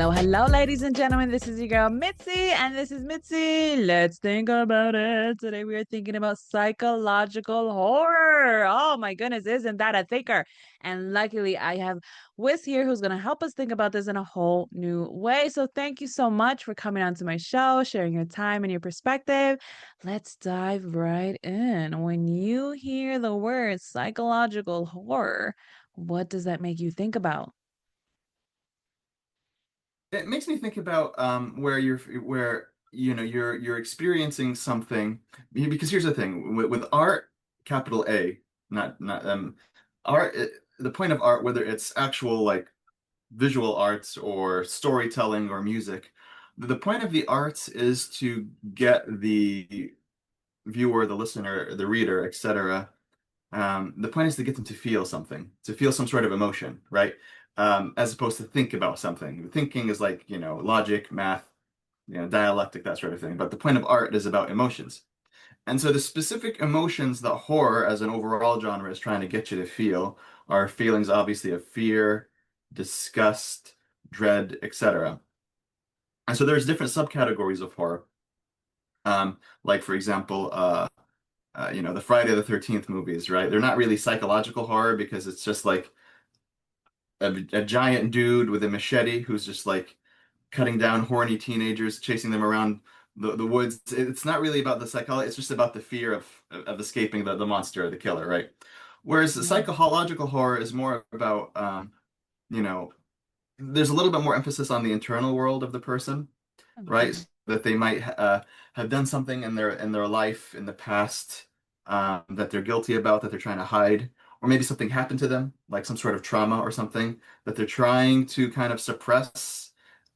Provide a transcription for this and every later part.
Hello, ladies and gentlemen. This is your girl Mitzi, and this is Mitzi. Let's think about it. Today we are thinking about psychological horror. Oh my goodness, isn't that a thinker? And luckily, I have Wes here who's going to help us think about this in a whole new way. So thank you so much for coming onto my show, sharing your time and your perspective. Let's dive right in. When you hear the word psychological horror, what does that make you think about? It makes me think about where you're experiencing something because here's the thing with art, capital A, not art. The point of art, whether it's actual like visual arts or storytelling or music, the point of the arts is to get the viewer, the listener, the reader, etc. The point is to get them to feel something, to feel some sort of emotion, right? As opposed to think about something. Thinking is like, logic, math, dialectic, that sort of thing. But the point of art is about emotions. And so the specific emotions that horror as an overall genre is trying to get you to feel are feelings obviously of fear, disgust, dread, etc. And so there's different subcategories of horror. Like for example, the Friday the 13th movies, right? They're not really psychological horror because it's just like a giant dude with a machete who's just like cutting down horny teenagers, chasing them around the woods. It's not really about the psychology, it's just about the fear of escaping the monster or the killer, right? Whereas the Yeah. psychological horror is more about, you know, there's a little bit more emphasis on the internal world of the person, right? Okay. That they might have done something in their life in the past that they're guilty about, that they're trying to hide, or maybe something happened to them, like some sort of trauma or something that they're trying to kind of suppress.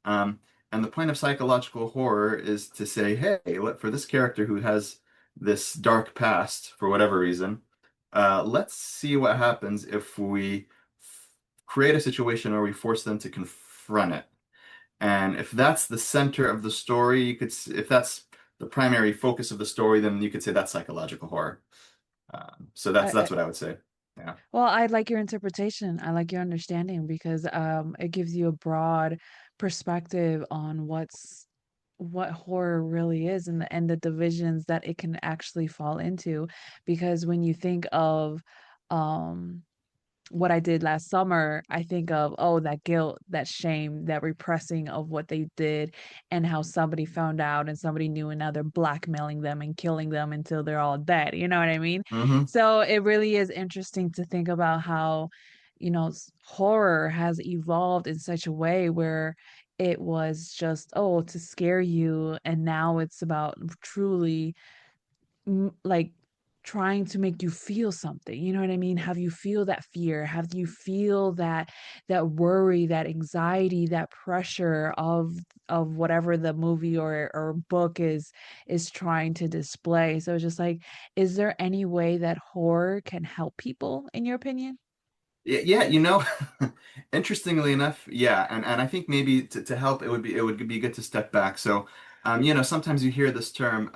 Um, and the point of psychological horror is to say, hey, for this character who has this dark past for whatever reason, let's see what happens if we create a situation where we force them to confront it. And if that's the center of the story, if that's the primary focus of the story, then you could say that's psychological horror. So I, that's I, what I would say. Yeah. well, I like your interpretation. I like your understanding because it gives you a broad perspective on what horror really is and the divisions that it can actually fall into. Because when you think of um what I did last summer, I think of, oh, that guilt, that shame, that repressing of what they did and how somebody found out and somebody knew and now they're blackmailing them and killing them until they're all dead. You know what I mean? Hmm. So it really is interesting to think about how, horror has evolved in such a way where it was just, oh, to scare you. And now it's about truly like trying to make you feel something, you know what I mean? Have you feel that fear, have you feel that worry, that anxiety, that pressure of whatever the movie or book is trying to display. So it's just like, is there any way that horror can help people in your opinion? Yeah, interestingly enough, yeah, and I think maybe to help it would be good to step back. So, sometimes you hear this term.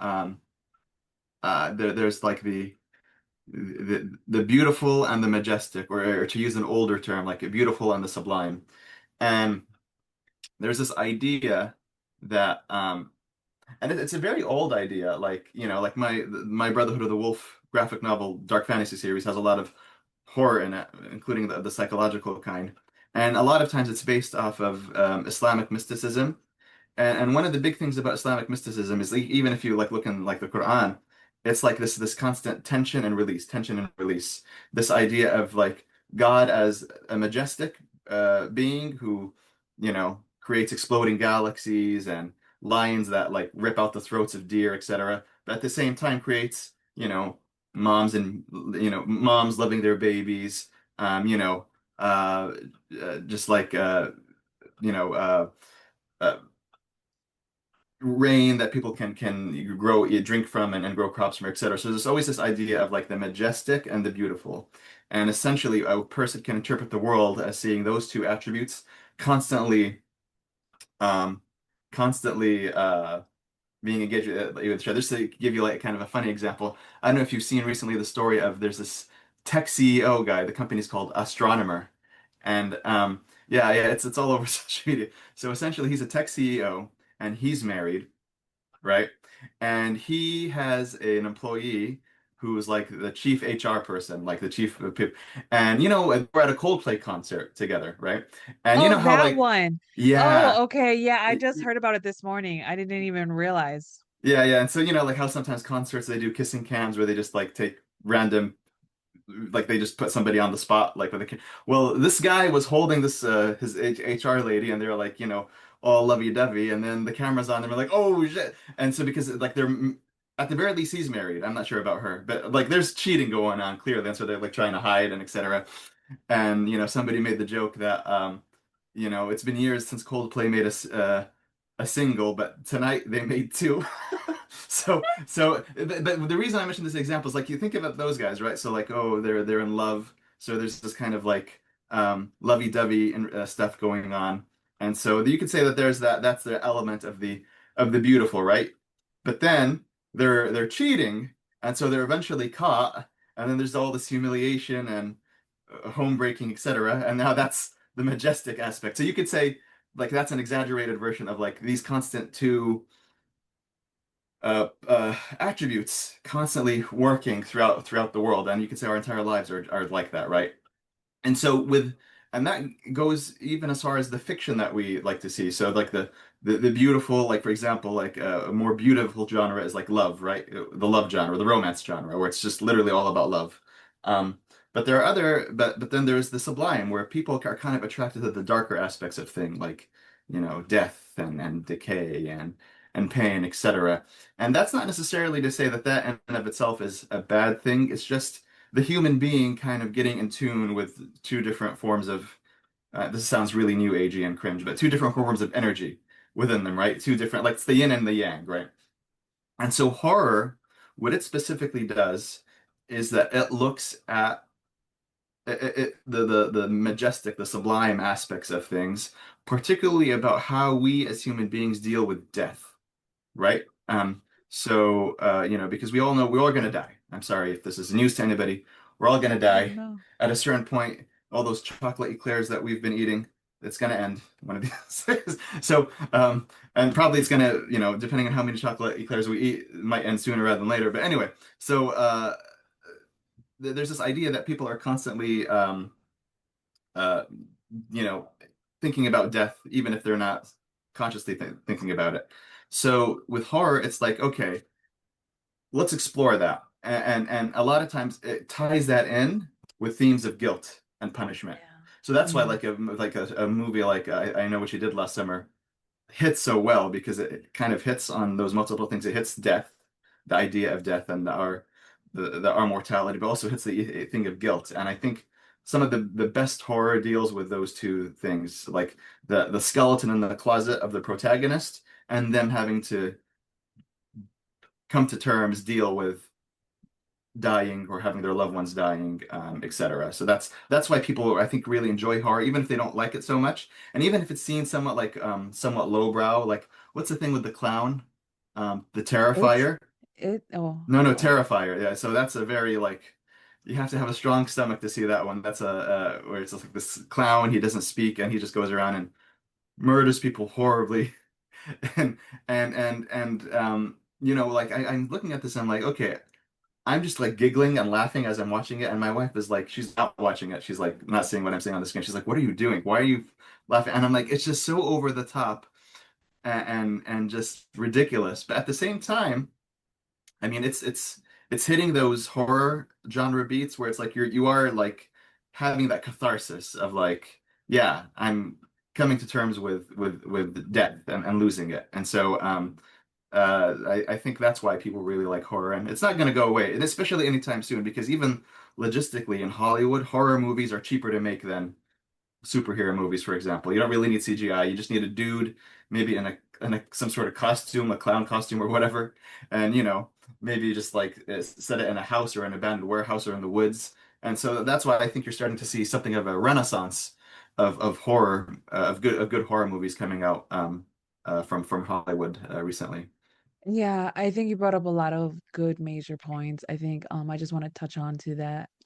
There's like the beautiful and the majestic, or to use an older term, like a beautiful and the sublime. And there's this idea that and it's a very old idea. Like, like my Brotherhood of the Wolf graphic novel, dark fantasy series has a lot of horror in it, including the psychological kind. And a lot of times it's based off of Islamic mysticism. And one of the big things about Islamic mysticism is, like, even if you like look in like the Quran, it's like this constant tension and release, tension and release. This idea of like God as a majestic being who, creates exploding galaxies and lions that like rip out the throats of deer, etc. But at the same time creates, moms loving their babies, um, you know, uh, just like you know, uh, rain that people can grow, drink from, and grow crops from, etc. So there's always this idea of like the majestic and the beautiful. And essentially, a person can interpret the world as seeing those two attributes constantly, um, constantly being engaged with each other. Just to give you like kind of a funny example, I don't know if you've seen recently the story of there's this tech CEO guy. The company's called Astronomer, and Yeah, yeah, it's all over social media. So essentially, he's a tech CEO and he's married, right? And he has an employee who's like the chief HR person, like the chief of people. And we're at a Coldplay concert together, right? And you Oh, know how that like, one. yeah, Oh, okay. Yeah, I y- just y- heard about it this morning. I didn't even realize. yeah, yeah. And so like how sometimes concerts they do kissing cams where they just like take random like they just put somebody on the spot like with a well this guy was holding this his HR lady and they're like all lovey-dovey and then the camera's on them and like oh shit and so because like they're at the very least he's married. I'm not sure about her but like there's cheating going on clearly and so they're like trying to hide and etc. And somebody made the joke that it's been years since Coldplay made a single, but tonight they made two. So the reason I mentioned this example is like you think about those guys, right? So like oh they're in love, so there's this kind of like lovey-dovey and stuff going on, and so you could say that that's the element of the beautiful, right? But then they're cheating, and so they're eventually caught, and then there's all this humiliation and home breaking, etc. And now that's the majestic aspect. So you could say like that's an exaggerated version of like these constant two attributes constantly working throughout the world, and you could say our entire lives are like that, right? And so and that goes even as far as the fiction that we like to see. So like the beautiful, like for example, like a more beautiful genre is like love, right? The love genre, the romance genre, where it's just literally all about love. Um, but there are but then there's the sublime, where people are kind of attracted to the darker aspects of thing, like death and decay and pain, etc. And that's not necessarily to say that that in and of itself is a bad thing. It's just the human being kind of getting in tune with two different forms of this sounds really new agey and cringe, but two different forms of energy within them, right? Two different, like it's the yin and the yang, right? And so horror, what it specifically does is that it looks at the majestic, the sublime aspects of things, particularly about how we as human beings deal with death, right? So because we all know we're all gonna die. I'm sorry if this is news to anybody. We're all gonna Oh die. no. At a certain point, all those chocolate eclairs that we've been eating, it's gonna end one of these days. So, and probably it's gonna, depending on how many chocolate eclairs we eat, it might end sooner rather than later. But anyway, so there's this idea that people are constantly, uh, you know, thinking about death, even if they're not consciously thinking about it. So with horror, it's like, okay, let's explore that. And a lot of times it ties that in with themes of guilt and punishment. Yeah. So that's why Yeah. like a movie like I Know What You Did Last Summer hits so well because it kind of hits on those multiple things. It hits death, the idea of death and our mortality, but also hits the thing of guilt. And I think some of the best horror deals with those two things, like the skeleton in the closet of the protagonist and them having to come to terms, deal with dying or having their loved ones dying, etc. So that's why people I think really enjoy horror, even if they don't like it so much, and even if it's seen somewhat like somewhat lowbrow. Like what's the thing with the clown, the Which Terrifier? it oh No, no, oh. Terrifier. Yeah, so that's a very like you have to have a strong stomach to see that one. That's a where it's just like this clown. He doesn't speak and he just goes around and murders people horribly. and like I'm looking at this. I'm like, okay. I'm just like giggling and laughing as I'm watching it, and my wife is like, she's not watching it. She's like not seeing what I'm saying on the screen. She's like, "What are you doing? Why are you laughing?" And I'm like, "It's just so over the top and just ridiculous." But at the same time, I mean, it's hitting those horror genre beats where it's like you are like having that catharsis of like, yeah, I'm coming to terms with death and losing it, and so I think that's why people really like horror, and it's not going to go away, and especially anytime soon, because even logistically in Hollywood, horror movies are cheaper to make than superhero movies, for example. You don't really need CGI. You just need a dude, maybe in some sort of costume, a clown costume or whatever, and maybe just like set it in a house or an abandoned warehouse or in the woods. And so that's why I think you're starting to see something of a renaissance of horror, of good horror movies coming out from Hollywood recently. Yeah, I think you brought up a lot of good major points. I think I just want to touch on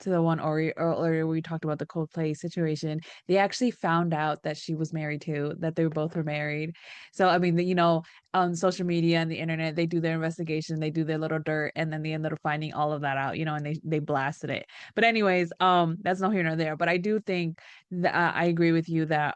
to the one earlier we talked about the Coldplay situation, they actually found out that she was married too, that they both were married. So I mean, on social media and the internet, they do their investigation, they do their little dirt, and then they ended up finding all of that out, and they blasted it. But anyways, that's no here nor there. But I do think that I agree with you that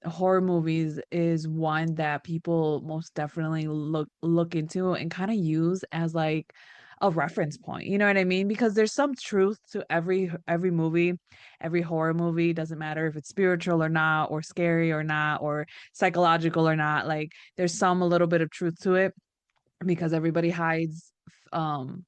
horror movies is one that people most definitely look into and kind of use as like a reference point. You know what I mean? Because there's some truth to every movie, every horror movie, doesn't matter if it's spiritual or not, or scary or not, or psychological or not. Like there's some a little bit of truth to it because everybody hides um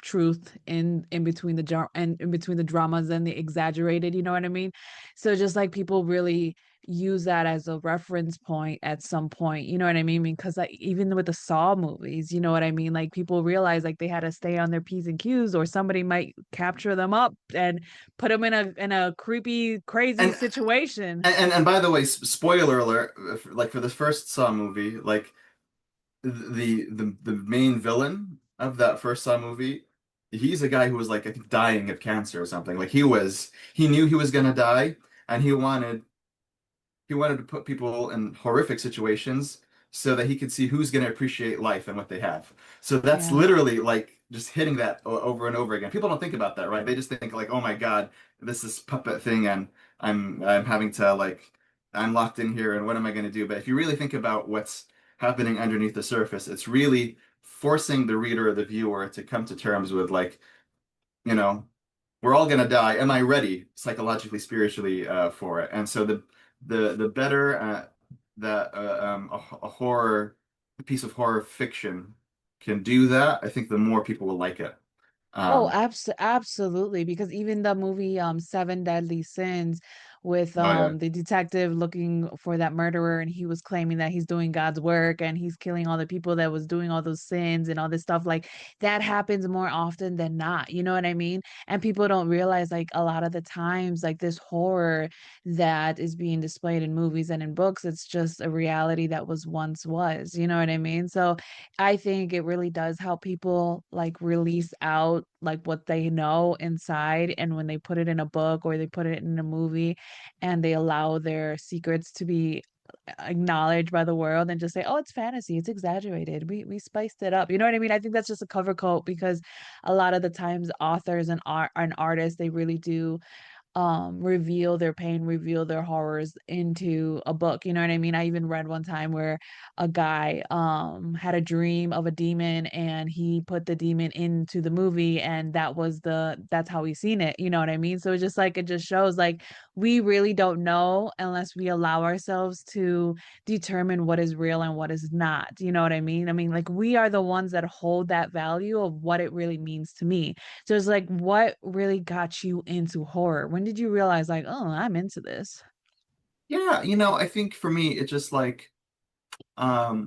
truth in between the and in between the dramas and the exaggerated, you know what I mean? So just like people really use that as a reference point at some point, you know what I mean? Because like even with the Saw movies, you know what I mean? Like people realize like they had to stay on their P's and Q's or somebody might capture them up and put them in a creepy, crazy And situation. and by the way, spoiler alert, like for the first Saw movie, like the main villain of that first Saw movie, he's a guy who was like I think dying of cancer or something. Like he knew he was gonna die, and he wanted to put people in horrific situations so that he could see who's going to appreciate life and what they have. So that's Yeah. literally like just hitting that over and over again. People don't think about that, right? They just think like, "Oh my God, this is puppet thing and I'm having to like I'm locked in here and what am I going to do?" But if you really think about what's happening underneath the surface, it's really forcing the reader or the viewer to come to terms with like, you know, we're all gonna die. Am I ready psychologically, spiritually for it? And so the better that a horror a piece of horror fiction can do that, I think the more people will like it. Oh, Um, absolutely. Because even the movie Seven Deadly Sins with oh yeah. the detective looking for that murderer and he was claiming that he's doing God's work and he's killing all the people that was doing all those sins and all this stuff like that happens more often than not. You know what I mean? And people don't realize like a lot of the times like this horror that is being displayed in movies and in books, it's just a reality that was. You know what I mean? So I think it really does help people like release out like what they know inside. And when they put it in a book or they put it in a movie and they allow their secrets to be acknowledged by the world and just say, oh, it's fantasy, it's exaggerated. We spiced it up. You know what I mean? I think that's just a cover coat because a lot of the times authors and artists, they really do reveal their pain, reveal their horrors into a book. You know what I mean? I even read one time where a guy had a dream of a demon and he put the demon into the movie and that's how he seen it. You know what I mean? So it's just like it just shows like we really don't know unless we allow ourselves to determine what is real and what is not. You know what I mean? I mean, like we are the ones that hold that value of what it really means to me. So it's like, what really got you into horror? When did you realize, like, oh, I'm into this? Yeah, I think for me it's just like I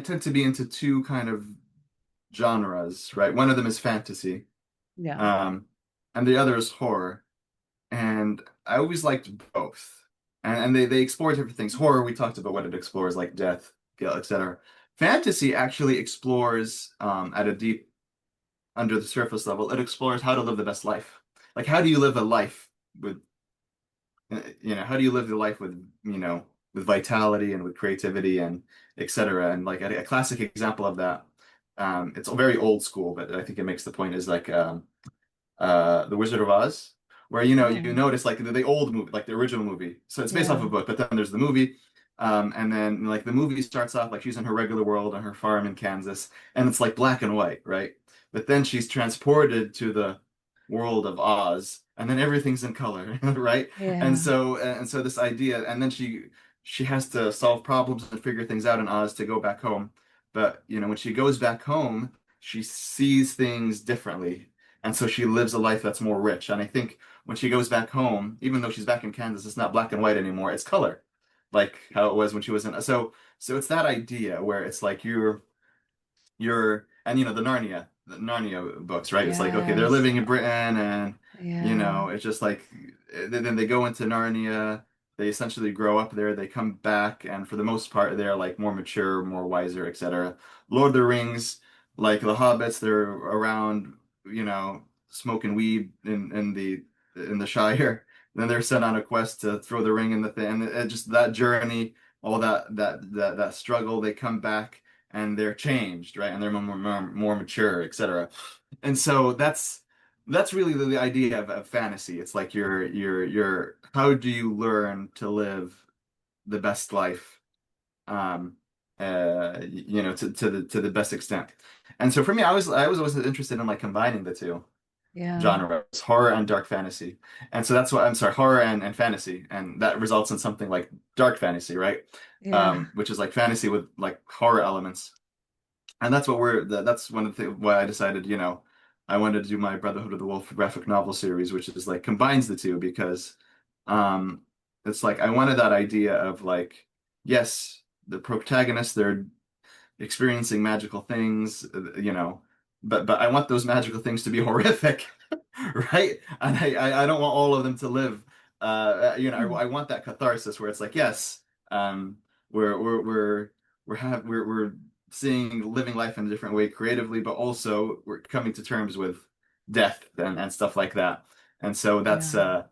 tend to be into two kind of genres, right? One of them is fantasy, Yeah. um, and the other is horror. And I always liked both. And they explore different things. Horror, we talked about what it explores, like death, guilt, etc. Fantasy actually explores at a deep, under the surface level, it explores how to live the best life. Like, how do you live a life with, how do you live the life with, with vitality and with creativity and etc. And like a classic example of that, it's very old school, but I think it makes the point is like The Wizard of Oz, where you Mm, notice like the old movie, like the original movie. So it's based off of a yeah. book, but then there's the movie, and then like the movie starts off like she's in her regular world on her farm in Kansas, and it's like black and white, right? But then she's transported to the world of Oz, and then everything's in color, right? Yeah. And so this idea, and then she has to solve problems and figure things out in Oz to go back home. But when she goes back home, she sees things differently and so she lives a life that's more rich. And I think when she goes back home, even though she's back in Kansas, it's not black and white anymore. It's color, like how it was when she was in. So it's that idea where it's like and the Narnia books, right? It's like, okay, they're Yes. living in Britain and Yeah. it's just like then they go into Narnia, they essentially grow up there, they come back, and for the most part they're like more mature, more wiser, etc. Lord of the Rings, like the hobbits, they're around, you know, smoking weed in the Shire. Then they're sent on a quest to throw the ring in the thing, and just that journey, all that struggle. They come back and they're changed, right? And they're more mature, etc. And so that's really the idea of fantasy. It's like you're how do you learn to live the best life, um, to the best extent. And so for me, I was always interested in like combining the two Yeah. genres, horror and dark fantasy. And so that's what I'm sorry, horror and fantasy, and that results in something like dark fantasy, right? Yeah. Which is like fantasy with like horror elements. And that's what that's one of the why I decided, I wanted to do my Brotherhood of the Wolf graphic novel series, which is like combines the two because um it's like I wanted that idea of like, yes, the protagonists, they're experiencing magical things, but I want those magical things to be horrific, right? And I don't want all of them to live. I want that catharsis where it's like, yes, um, we're seeing living life in a different way creatively, but also we're coming to terms with death and stuff like that. And so that's Yeah.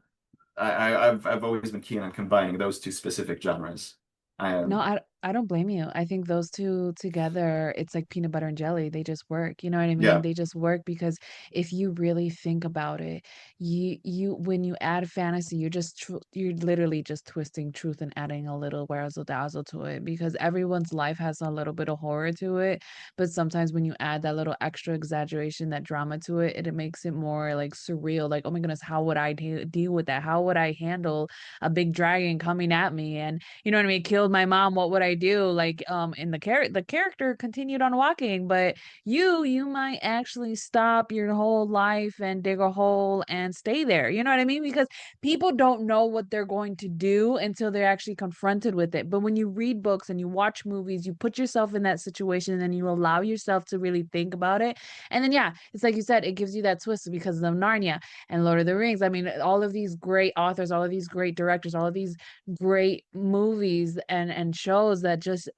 I've always been keen on combining those two specific genres. I No, am, I don't blame you. I think those two together, it's like peanut butter and jelly. They just work. You know what I mean? yeah, They just work because if you really think about it, you when you add fantasy, you're literally just twisting truth and adding a little razzle dazzle to it because everyone's life has a little bit of horror to it. But sometimes when you add that little extra exaggeration, that drama to it, it makes it more like surreal. Like, oh my goodness, how would I deal with that? How would I handle a big dragon coming at me? And you know what I mean, killed my mom, what would I do? Like in the character continued on walking, but you might actually stop your whole life and dig a hole and stay there. You know what I mean? Because people don't know what they're going to do until they're actually confronted with it. But when you read books and you watch movies, you put yourself in that situation and you allow yourself to really think about it. And then yeah, it's like you said, it gives you that twist because of Narnia and Lord of the Rings. I mean, all of these great authors, all of these great directors, all of these great movies and shows that just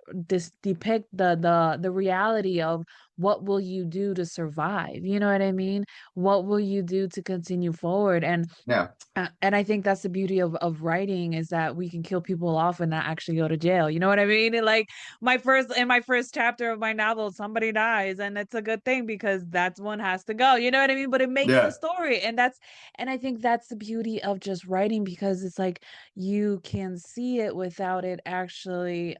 depict the reality of what will you do to survive, you know what I mean, what will you do to continue forward. yeah. And I think that's the beauty of writing is that we can kill people off and not actually go to jail. You know what I mean? And like my first chapter of my novel, somebody dies, and it's a good thing because that's one has to go. You know what I mean? But it makes the Yeah. story, and I think that's the beauty of just writing because it's like you can see it without it actually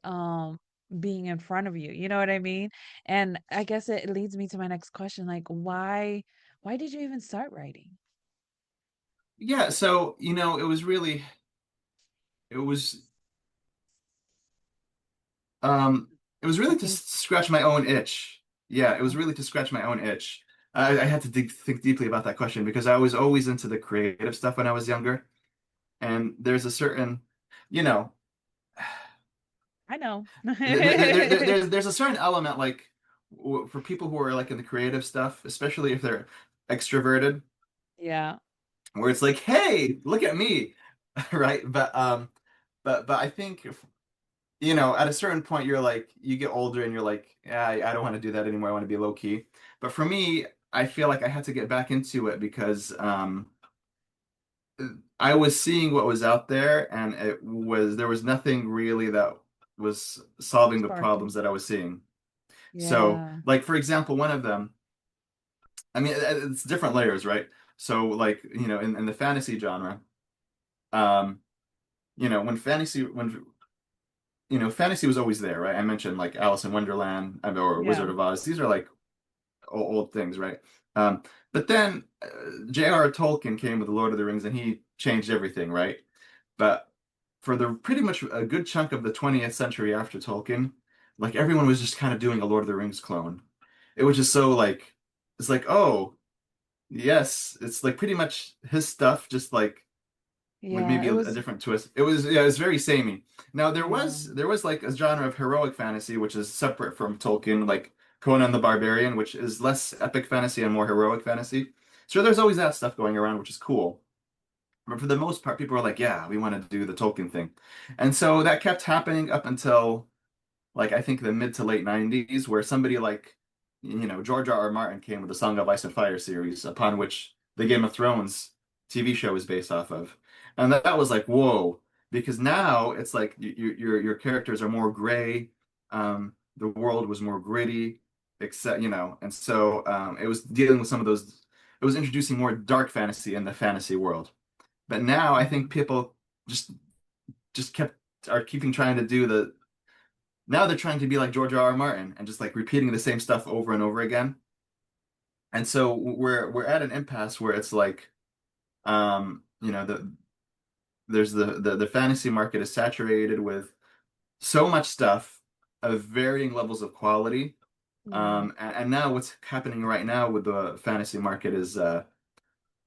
being in front of you. You know what I mean? And I guess it leads me to my next question, like why did you even start writing? Yeah, so it was um it was I really to think scratch my own itch. Yeah, it was oh, really to scratch my own itch. I had to think deeply about that question because I was always into the creative stuff when I was younger, and there's a certain, you know, I know. there's a certain element like for people who are like in the creative stuff, especially if they're extroverted, Yeah. where it's like, hey, look at me, right? But I think at a certain point, you're like, you get older and you're like, yeah, I don't want to do that anymore. I want to be low key. But for me, I feel like I had to get back into it because I was seeing what was out there, and there was nothing really that was solving the Sparking. problems that I was seeing. So, Yeah. like for example, one of them, I mean, it's different layers, right? So, like in the fantasy genre, um, fantasy was always there, right? I mentioned like Alice in Wonderland or Wizard Yeah. of Oz. These are like old things, right? Um, but then J.R.R. Tolkien came with the Lord of the Rings and he changed everything, right? But for the pretty much a good chunk of the 20th century after Tolkien, like everyone was just kind of doing a Lord of the Rings clone. It was just so like it's like, oh, yes, it's like pretty much his stuff, just like with Yeah. maybe It a was different twist. It was very samey. Now yeah. there was like a genre of heroic fantasy which is separate from Tolkien, like Conan the Barbarian, which is less epic fantasy and more heroic fantasy. So there's always that stuff going around, which is cool. But for the most part, people are like, yeah, we want to do the Tolkien thing. And so that kept happening up until like I think the mid to late 90s, where somebody like George R. R. Martin came with the Song of Ice and Fire series, upon which the Game of Thrones TV show is based off of. And that was like, whoa, because now it's like your characters are more gray. The world was more gritty, except, and so it was dealing with some of those, it was introducing more dark fantasy in the fantasy world. But now I Yeah. think people just just kept are keeping trying to do the now they're trying to be like George R. R. Martin and just like repeating the same stuff over and over again. And so we're at an impasse where it's like there's the fantasy market is saturated with so much stuff of varying levels of quality. Yeah. And now what's happening right now with the fantasy market is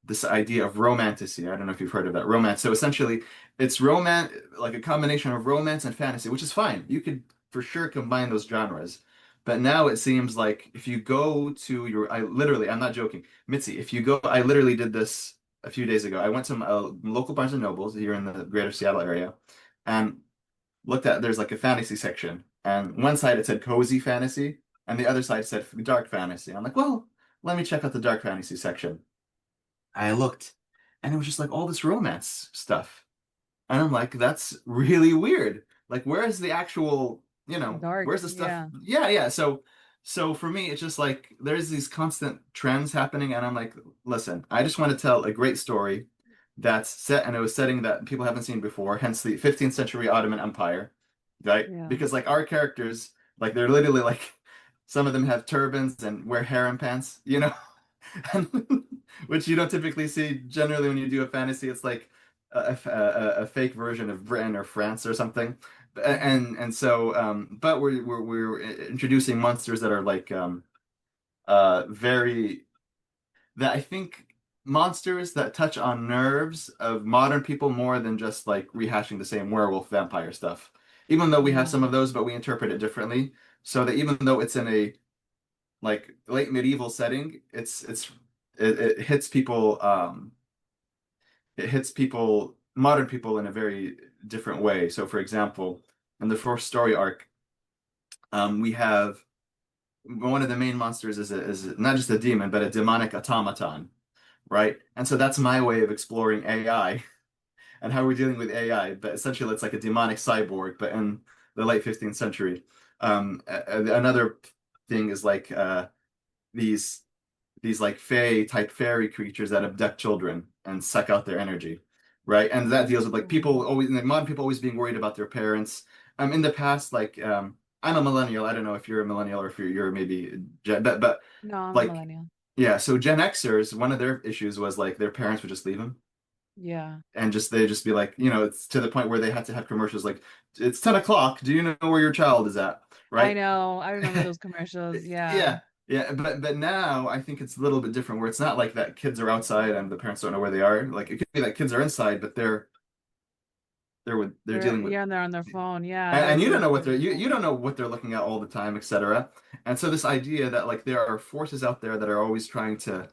this idea of romantasy. I don't know if you've heard of that. Romance. So essentially, it's romance, like a combination of romance and fantasy, which is fine. You could for sure combine those genres. But now it seems like if you go to I'm not joking, Mitzi, if you go, I literally did this a few days ago. I went to local Barnes and Nobles here in the greater Seattle area and there's like a fantasy section. And one side it said cozy fantasy, and the other side said dark fantasy. I'm like, well, let me check out the dark fantasy section. I looked, and it was just like all this romance stuff. And I'm like, that's really weird. Like, where's the actual, Dark. where's the stuff? Yeah. Yeah, yeah. So for me, it's just like there's these constant trends happening, and I'm like, listen, I just want to tell a great story that's set, and it was setting that people haven't seen before, hence the 15th century Ottoman Empire, right? Yeah. Because like our characters, like they're literally like some of them have turbans and wear harem pants. Which you don't typically see generally when you do a fantasy. It's like a fake version of Britain or France or something. Yeah. But we're introducing monsters that are like very that I think monsters that touch on nerves of modern people more than just like rehashing the same werewolf vampire stuff. Even though we have Yeah. some of those, but we interpret it differently. So that even though it's in a like late medieval setting, it hits people modern people in a very different way. So for example, in the first story arc, we have one of the main monsters is not just a demon, but a demonic automaton, right? And so that's my way of exploring AI and how we're dealing with AI. But essentially, it's like a demonic cyborg, but in the late 15th century. Another thing is like these these like fae type fairy creatures that abduct children and suck out their energy, right? And that deals with like Ooh. people always like modern people always being worried about their parents. In the past, like I'm a millennial. I don't know if you're a millennial or if you're maybe but No, I'm a like millennial. yeah. So Gen Xers, one of their issues was like their parents would just leave them Yeah. and they just be like, it's to the point where they had to have commercials like, it's 10 o'clock. Do you know where your child is at? I Right? know. I remember those commercials. Yeah. Yeah. Yeah, but now I think it's a little bit different where it's not like that kids are outside and the parents don't know where they are. Like it could be that kids are inside, but they're They're dealing with yeah, and they're on their phone. Yeah, and that's you don't that's know what really you cool. don't know what they're looking at all the time, etc. And so this idea that like there are forces out there that are always trying to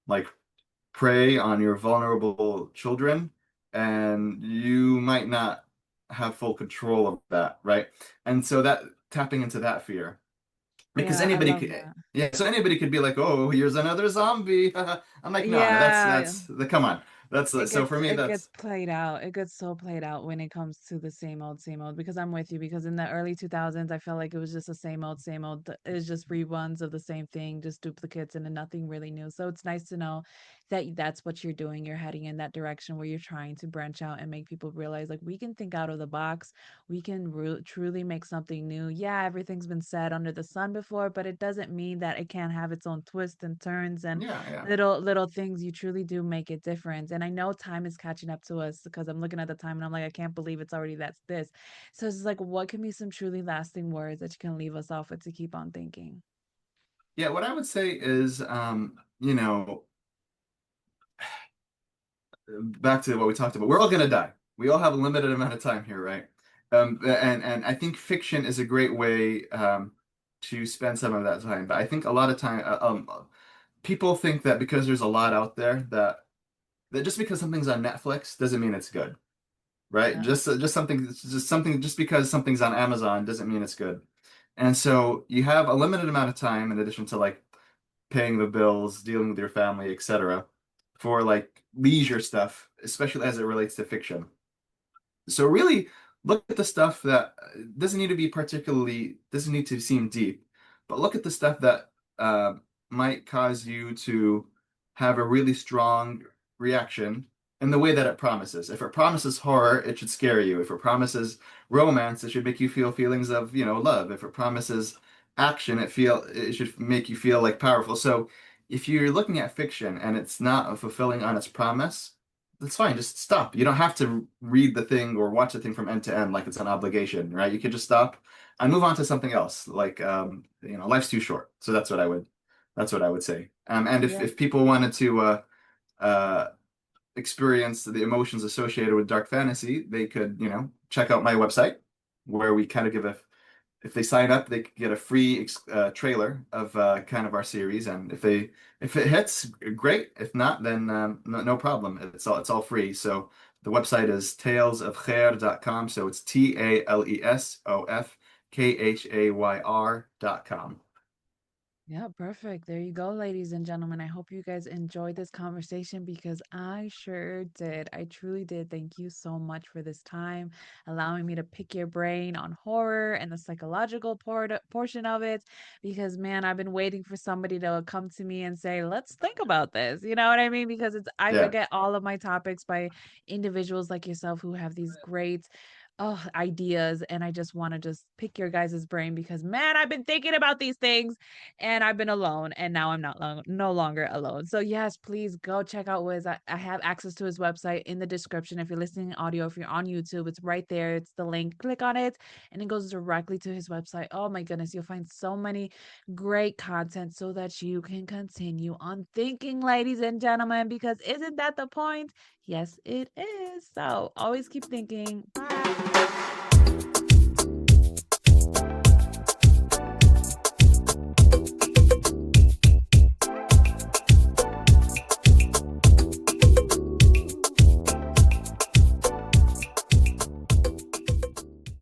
like prey on your vulnerable children, and you might not have full control of that, right? And so that tapping into that fear, because Yeah, I anybody love could, that. yeah, so anybody could be like, "Oh, here's another zombie." I'm like, no, Yeah, that's the come on, so for me it gets that's played out. It gets so played out when it comes to the same old because I'm with you because in the early 2000s I felt like it was just the same old. It's just reruns of the same thing, just duplicates and then nothing really new. So it's nice to know that that's what you're doing. You're heading in that direction where you're trying to branch out and make people realize like we can think out of the box. We can truly make something new. Yeah, everything's been said under the sun before, but it doesn't mean that it can't have its own twists and turns and yeah, yeah. little things. You truly do make a difference, and I know time is catching up to us because I'm looking at the time and I'm like, I can't believe it's already that's this. So it's like, what can be some truly lasting words that you can leave us off with to keep on thinking? Yeah, what I would say is, back to what we talked about. We're all gonna die. We all have a limited amount of time here, right? And I think fiction is a great way to spend some of that time. But I think a lot of time, people think that because there's a lot out there that just because something's on Netflix doesn't mean it's good, right? Yeah. Just because something's on Amazon doesn't mean it's good. And so you have a limited amount of time in addition to like paying the bills, dealing with your family, etc. for like leisure stuff, especially as it relates to fiction. So really look at the stuff that doesn't need to seem deep, but look at the stuff that might cause you to have a really strong reaction in the way that it promises. If it promises horror, it should scare you. If it promises romance, it should make you feel feelings of, love. If it promises action, it should make you feel like powerful. So if you're looking at fiction and it's not fulfilling on its promise, that's fine. Just stop. You don't have to read the thing or watch the thing from end to end like it's an obligation, right? You could just stop and move on to something else. Like, life's too short. So that's what I would say. And Yeah. if people wanted to uh, experience the emotions associated with dark fantasy, they could, check out my website where we kind of give a if they sign up, they could get a free trailer of kind of our series, and if it hits, great. If not, then no problem. It's all free. So the website is talesofkhair.com. So it's TALESOFKHAYR.com. Yeah, perfect. There you go, ladies and gentlemen. I hope you guys enjoyed this conversation because I sure did. I truly did. Thank you so much for this time, allowing me to pick your brain on horror and the psychological portion of it. Because, man, I've been waiting for somebody to come to me and say, let's think about this. You know what I mean? Because I Yeah, get all of my topics by individuals like yourself who have these great ideas, and I just want to just pick your guys' brain because, man, I've been thinking about these things and I've been alone, and now I'm not no longer alone. So yes, please go check out Wiz. I have access to his website in the description. If you're listening audio, if you're on YouTube, it's right there. It's the link. Click on it, and it goes directly to his website. Oh my goodness, you'll find so many great content so that you can continue on thinking, ladies and gentlemen. Because isn't that the point? Yes, it is. So always keep thinking. Bye.